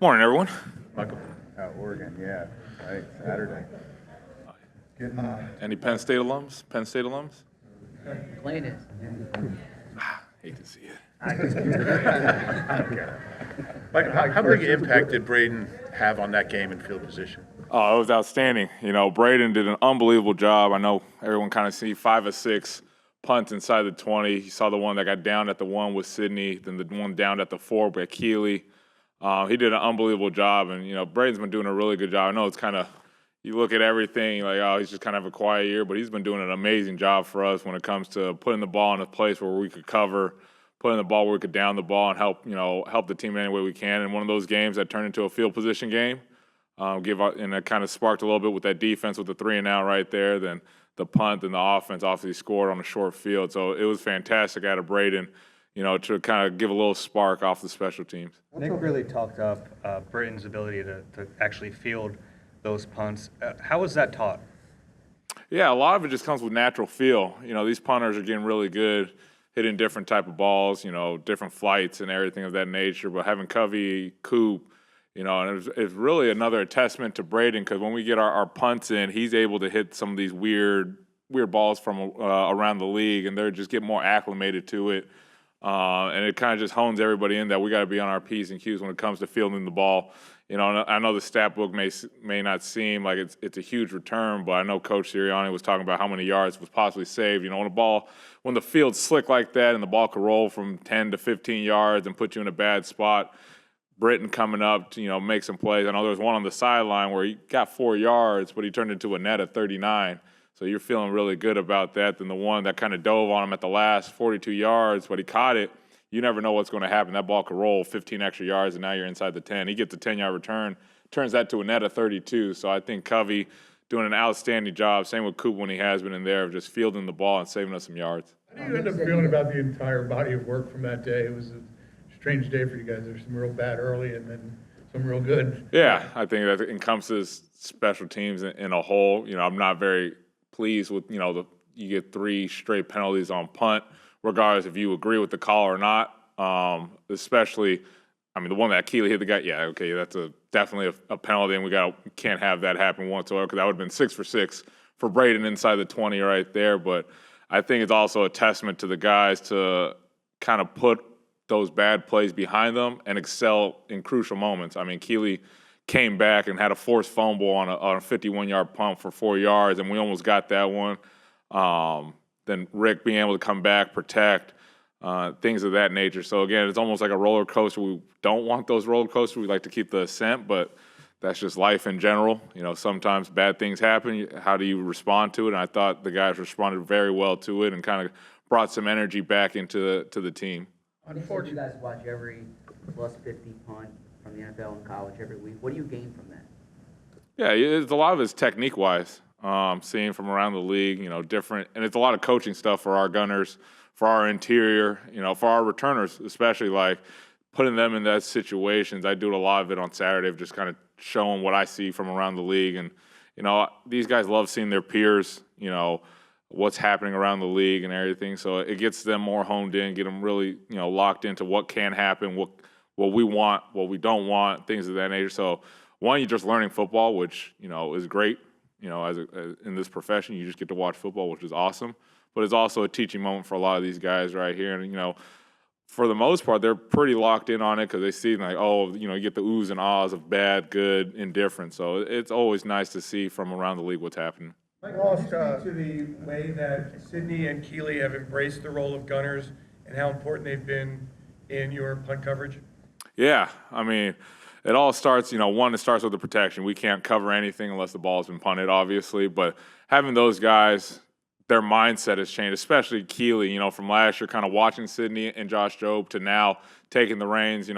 Morning, everyone. Michael. Oregon, yeah, right, Saturday. Any Penn State alums? Penn State alums? Clean it. Hate to see it. Michael, how big an impact did Braden have on that game in field position? Oh, it was outstanding. Braden did an unbelievable job. I know everyone kind of see 5 of 6 punts inside the 20. You saw the one that got down at the 1 with Sydney, then the one down at the 4 by Keeley. He did an unbelievable job, and Braden's been doing a really good job. I know it's kind of, you look at everything like, oh, he's just kind of a quiet year, but he's been doing an amazing job for us when it comes to putting the ball in a place where we could cover, putting the ball where we could down the ball and help the team any way we can. And one of those games that turned into a field position game, and it kind of sparked a little bit with that defense with the 3-and-out right there. Then the punt and the offense obviously scored on a short field, so it was fantastic out of Braden. To kind of give a little spark off the special teams. Nick really talked up Braden's ability to actually field those punts. How was that taught? Yeah, a lot of it just comes with natural feel. These punters are getting really good, hitting different type of balls, different flights and everything of that nature. But having Covey, Coop, and it's really another testament to Braden because when we get our punts in, he's able to hit some of these weird balls from around the league, and they're just getting more acclimated to it. And it kind of just hones everybody in that we got to be on our P's and Q's when it comes to fielding the ball. I know the stat book may not seem like it's a huge return, but I know Coach Sirianni was talking about how many yards was possibly saved. When the field's slick like that and the ball could roll from 10 to 15 yards and put you in a bad spot, Britton coming up to, make some plays. I know there was one on the sideline where he got 4 yards, but he turned into a net at 39. So you're feeling really good about that. Then the one that kind of dove on him at the last 42 yards, but he caught it. You never know what's going to happen. That ball could roll 15 extra yards, and now you're inside the 10. He gets a 10-yard return, turns that to a net of 32. So I think Covey doing an outstanding job. Same with Coop when he has been in there of just fielding the ball and saving us some yards. How do you end up feeling about the entire body of work from that day? It was a strange day for you guys. There's some real bad early and then some real good. Yeah, I think that encompasses special teams in a whole. I'm not very pleased with, you get 3 straight penalties on punt, regardless if you agree with the call or not. Especially, the one that Keeley hit the guy, yeah, okay, that's definitely a penalty, and we can't have that happen whatsoever because that would have been 6 for 6 for Braden inside the 20 right there. But I think it's also a testament to the guys to kind of put those bad plays behind them and excel in crucial moments. Keeley came back and had a forced fumble on a 51-yard pump for 4 yards, and we almost got that one. Then Rick being able to come back, protect, things of that nature. So, again, it's almost like a roller coaster. We don't want those roller coasters. We like to keep the ascent, but that's just life in general. Sometimes bad things happen. How do you respond to it? And I thought the guys responded very well to it and kind of brought some energy back into the team. Unfortunately, you guys watch every plus 50 punt from the NFL and college every week. What do you gain from that? Yeah, a lot of it's technique-wise, seeing from around the league, different. And it's a lot of coaching stuff for our gunners, for our interior, for our returners, especially like putting them in that situations. I do a lot of it on Saturday of just kind of showing what I see from around the league. And, these guys love seeing their peers, what's happening around the league and everything. So it gets them more honed in, get them really, locked into what can happen, what we want, what we don't want, things of that nature. So one, you're just learning football, which, is great. As in this profession, you just get to watch football, which is awesome. But it's also a teaching moment for a lot of these guys right here. And, for the most part, they're pretty locked in on it because they see like, you get the oohs and ahs of bad, good, indifferent. So it's always nice to see from around the league what's happening. Mike, can you speak to the way that Sydney and Keeley have embraced the role of gunners and how important they've been in your punt coverage? Yeah, it all starts, it starts with the protection. We can't cover anything unless the ball's been punted, obviously. But having those guys, their mindset has changed, especially Keeley, from last year kind of watching Sydney and Josh Jobe to now taking the reins.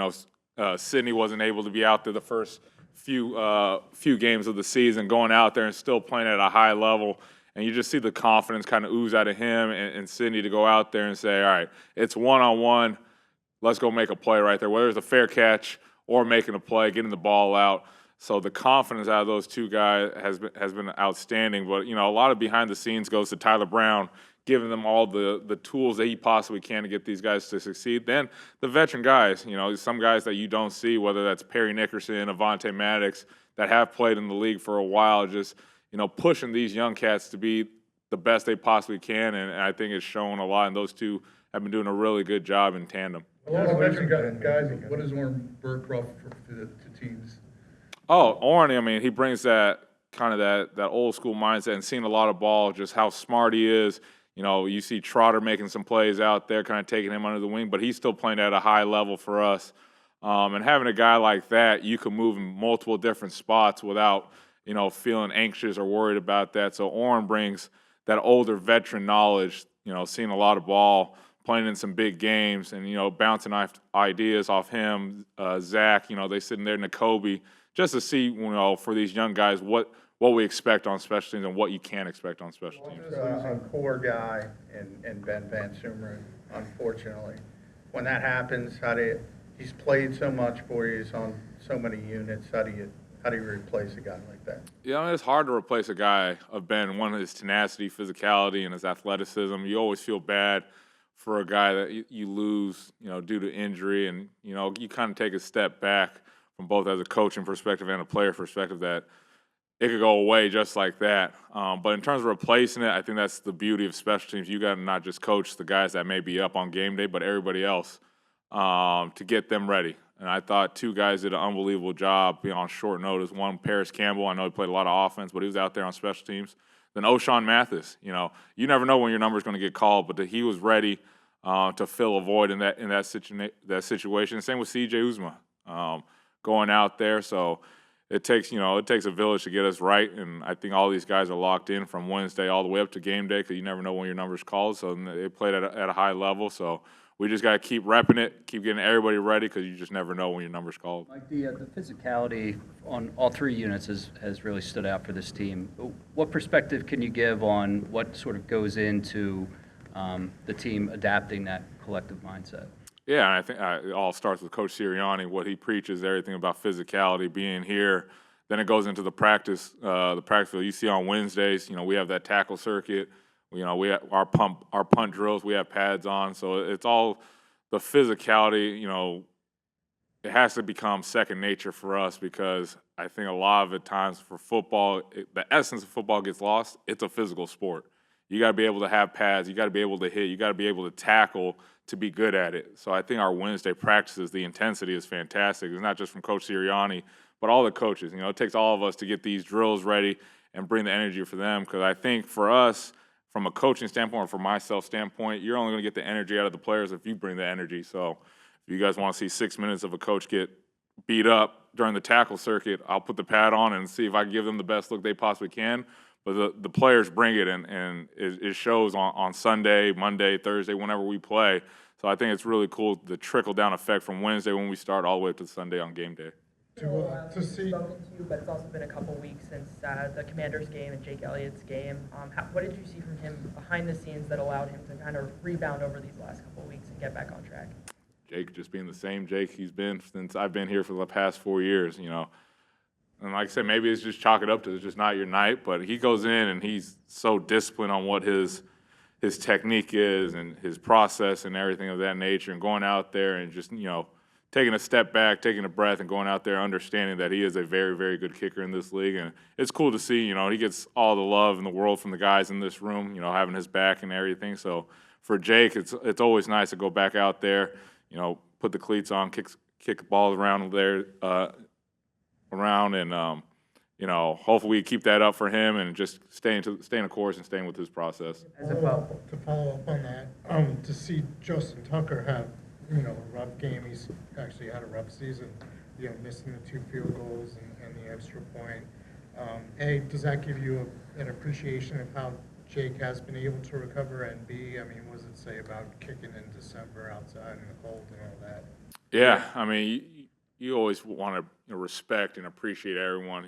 Sydney wasn't able to be out there the first few games of the season, going out there and still playing at a high level. And you just see the confidence kind of ooze out of him and Sydney to go out there and say, all right, it's one-on-one. Let's go make a play right there, whether it's a fair catch or making a play, getting the ball out. So the confidence out of those two guys has been outstanding. But, a lot of behind the scenes goes to Tyler Brown, giving them all the tools that he possibly can to get these guys to succeed. Then the veteran guys, some guys that you don't see, whether that's Perry Nickerson, Avonte Maddox, that have played in the league for a while, just, pushing these young cats to be the best they possibly can. And I think it's shown a lot, and those two have been doing a really good job in tandem. Along with veteran guys, what does Orrin Burcroft to teams? Oh, Orrin, he brings that kind of that old school mindset and seeing a lot of ball, just how smart he is. You see Trotter making some plays out there, kind of taking him under the wing, but he's still playing at a high level for us. And having a guy like that, you can move in multiple different spots without, feeling anxious or worried about that. So Orrin brings that older veteran knowledge, seeing a lot of ball, playing in some big games, and, bouncing ideas off him, Zach, they sitting there, Nakobe, just to see, for these young guys, what we expect on special teams and what you can expect on special teams. A core guy in Ben Van Sumeren, unfortunately. When that happens, he's played so much for you, he's on so many units, how do you replace a guy like that? Yeah, it's hard to replace a guy of Ben, one of his tenacity, physicality, and his athleticism. You always feel bad for a guy that you lose, due to injury, and, you kind of take a step back from both as a coaching perspective and a player perspective that it could go away just like that. But in terms of replacing it, I think that's the beauty of special teams. You got to not just coach the guys that may be up on game day, but everybody else to get them ready. And I thought two guys did an unbelievable job on short notice. One, Paris Campbell, I know he played a lot of offense, but he was out there on special teams. Then O'Shawn Mathis, you never know when your number is going to get called, but he was ready to fill a void in that situation. Same with C.J. Uzma going out there. So it takes a village to get us right, and I think all these guys are locked in from Wednesday all the way up to game day because you never know when your number's called. So they played at a high level. So we just got to keep repping it, keep getting everybody ready because you just never know when your number's called. Like the physicality on all three units has really stood out for this team. What perspective can you give on what sort of goes into the team adapting that collective mindset? Yeah, I think it all starts with Coach Sirianni, what he preaches, everything about physicality, being here. Then it goes into the practice field. You see on Wednesdays, we have that tackle circuit. We have our punt drills. We have pads on, so it's all the physicality. It has to become second nature for us because I think a lot of the times for football, the essence of football gets lost. It's a physical sport. You got to be able to have pads. You got to be able to hit. You got to be able to tackle to be good at it. So I think our Wednesday practices, the intensity is fantastic. It's not just from Coach Sirianni, but all the coaches. It takes all of us to get these drills ready and bring the energy for them because I think for us, from a coaching standpoint or from myself standpoint, you're only going to get the energy out of the players if you bring the energy. So if you guys want to see 6 minutes of a coach get beat up during the tackle circuit, I'll put the pad on and see if I can give them the best look they possibly can. But the players bring it, and it shows on Sunday, Monday, Thursday, whenever we play. So I think it's really cool, the trickle-down effect from Wednesday when we start all the way up to Sunday on game day. To see. Spoken to you, but it's also been a couple weeks since the Commanders game and Jake Elliott's game. What did you see from him behind the scenes that allowed him to kind of rebound over these last couple weeks and get back on track? Jake just being the same Jake he's been since I've been here for the past 4 years, And like I said, maybe it's just chalk it up to it's just not your night, but he goes in and he's so disciplined on what his technique is and his process and everything of that nature, and going out there and just, taking a step back, taking a breath, and going out there understanding that he is a very, very good kicker in this league. And it's cool to see, he gets all the love in the world from the guys in this room, having his back and everything. So for Jake, it's always nice to go back out there, put the cleats on, kick the ball around there, and hopefully we keep that up for him and just staying the course and staying with his process. As well. To follow up on that, to see Justin Tucker have a rough game. He's actually had a rough season, missing the 2 field goals and the extra point. A, does that give you an appreciation of how Jake has been able to recover? And B, what does it say about kicking in December outside in the cold and all that? Yeah, you always want to respect and appreciate everyone.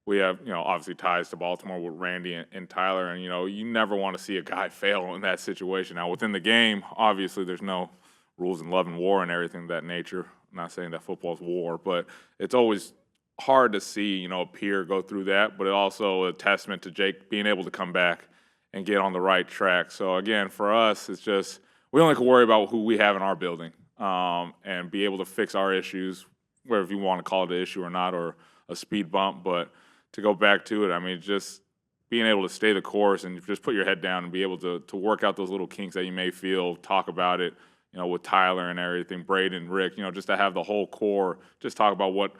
We have, obviously ties to Baltimore with Randy and Tyler, and, you never want to see a guy fail in that situation. Now, within the game, obviously there's no rules in love and war and everything of that nature. I'm not saying that football's war, but it's always hard to see, a peer go through that, but it also a testament to Jake being able to come back and get on the right track. So again, for us, it's just we only can worry about who we have in our building and be able to fix our issues, whether you want to call it an issue or not, or a speed bump. But to go back to it, I mean, just being able to stay the course and just put your head down and be able to work out those little kinks that you may feel, talk about it, with Tyler and everything, Braden, Rick, just to have the whole core, just talk about what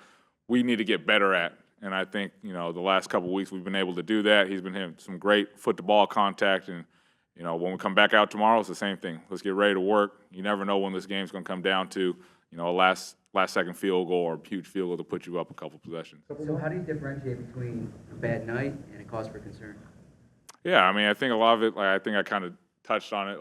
we need to get better at. And I think, the last couple of weeks we've been able to do that. He's been having some great foot-to-ball contact. And, when we come back out tomorrow, it's the same thing. Let's get ready to work. You never know when this game's going to come down to, a last-second field goal or a huge field goal to put you up a couple possessions. So how do you differentiate between a bad night and a cause for concern? Yeah, I mean, I think a lot of it, I think I kind of touched on it,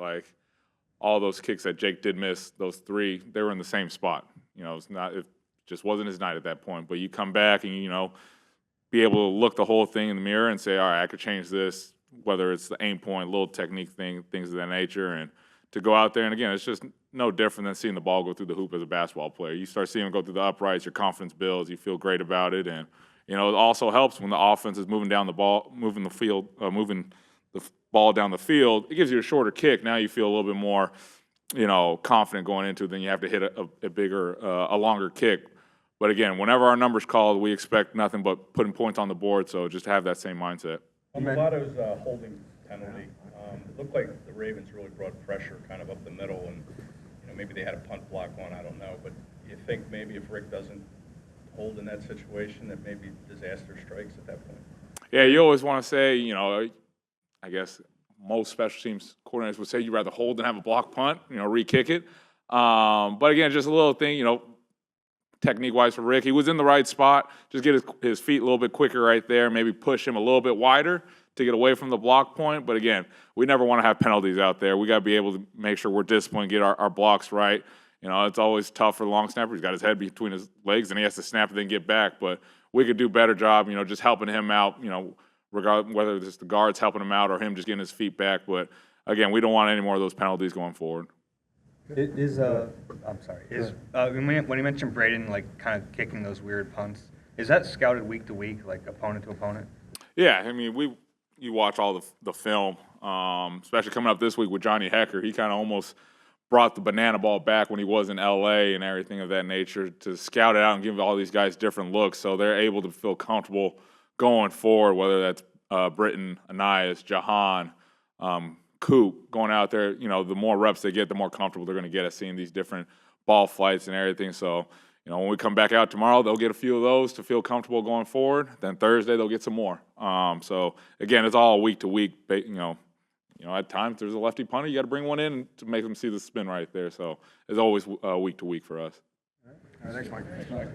all those kicks that Jake did miss, those 3, they were in the same spot. It just wasn't his night at that point. But you come back and, be able to look the whole thing in the mirror and say, all right, I could change this, whether it's the aim point, little technique thing, things of that nature. And to go out there, and again, it's just no different than seeing the ball go through the hoop as a basketball player. You start seeing him go through the uprights, your confidence builds, you feel great about it. And, it also helps when the offense is moving down the ball, moving the ball down the field. It gives you a shorter kick. Now you feel a little bit more, confident going into it. Then you have to hit a bigger, a longer kick. But again, whenever our number's called, we expect nothing but putting points on the board. So just have that same mindset. Mulatto's holding penalty. It looked like the Ravens really brought pressure kind of up the middle, and maybe they had a punt block on. I don't know, but you think maybe if Rick doesn't hold in that situation, that maybe disaster strikes at that point? Yeah, you always want to say, I guess most special teams coordinators would say you'd rather hold than have a block punt, re-kick it. But again, just a little thing, technique-wise for Rick. He was in the right spot. Just get his feet a little bit quicker right there, maybe push him a little bit wider to get away from the block point. But again, we never want to have penalties out there. We got to be able to make sure we're disciplined, get our blocks right. It's always tough for the long snapper. He's got his head between his legs, and he has to snap and then get back. But we could do a better job, just helping him out, regardless whether it's the guards helping him out or him just getting his feet back. But again, we don't want any more of those penalties going forward. I'm sorry. When you mentioned Braden, kind of kicking those weird punts, is that scouted week to week, opponent to opponent? Yeah, I mean, you watch all the film, especially coming up this week with Johnny Hecker. He kind of almost brought the banana ball back when he was in L.A. and everything of that nature to scout it out and give all these guys different looks so they're able to feel comfortable going forward, whether that's Britton, Anais, Jahan, Coop going out there. The more reps they get, the more comfortable they're going to get at seeing these different ball flights and everything. So, when we come back out tomorrow, they'll get a few of those to feel comfortable going forward. Then Thursday, they'll get some more. So, again, it's all week to week. At times there's a lefty punter. You got to bring one in to make them see the spin right there. So, it's always week to week for us. All right, thanks, Mike.